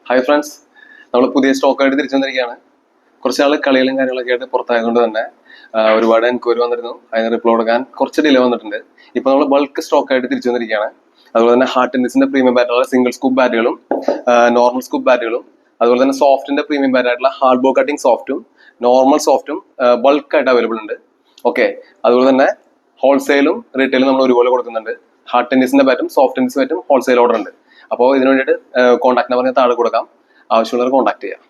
Hi friends, നമ്മൾ പുതിയ സ്റ്റോക്കായിട്ട് തിരിച്ചു വന്നിരിക്കുകയാണ്. കുറച്ചാൾ കളികളും കാര്യങ്ങളൊക്കെ ആയിട്ട് പുറത്തായതുകൊണ്ട് തന്നെ ഒരുപാട് എൻക്വയറി വന്നിരുന്നു. അതിന് റിപ്ലൈ കൊടുക്കാൻ കുറച്ച് ഡിലേ വന്നിട്ടുണ്ട്. ഇപ്പോൾ നമ്മൾ ബൾക്ക് സ്റ്റോക്കായിട്ട് തിരിച്ചു വന്നിരിക്കുകയാണ്. അതുപോലെ തന്നെ ഹാർട്ടിൻസിന്റെ പ്രീമിയം ബാറ്റുള്ള സിംഗിൾ സ്കൂപ്പ് ബാറ്റുകളും നോർമൽ സ്കൂപ്പ് ബാറ്റുകളും അതുപോലെ തന്നെ സോഫ്റ്റിന്റെ പ്രീമിയം ബാറ്റായിട്ടുള്ള ഹാർഡ് ബോ കട്ടിംഗ് സോഫ്റ്റും നോർമൽ സോഫ്റ്റും ബൾക്കായിട്ട് അവൈലബിൾ ഉണ്ട്. ഓക്കെ, അതുപോലെ തന്നെ ഹോൾസെയിലും റീറ്റെയിലും നമ്മൾ ഒരുപോലെ കൊടുക്കുന്നുണ്ട്. ഹാർഡ് ടെന്നീസിന്റെ ബാറ്റും സോഫ്റ്റ് ടെന്നീസ് ബാറ്റും ഹോൾസെയിൽ ഓർഡർ ഉണ്ട്. അപ്പോൾ ഇതിനു വേണ്ടിയിട്ട് കോൺടാക്ട് നമ്പർ ഞാൻ താഴെ കൊടുക്കാം. ആവശ്യമുള്ളവർ കോൺടാക്ട് ചെയ്യാം.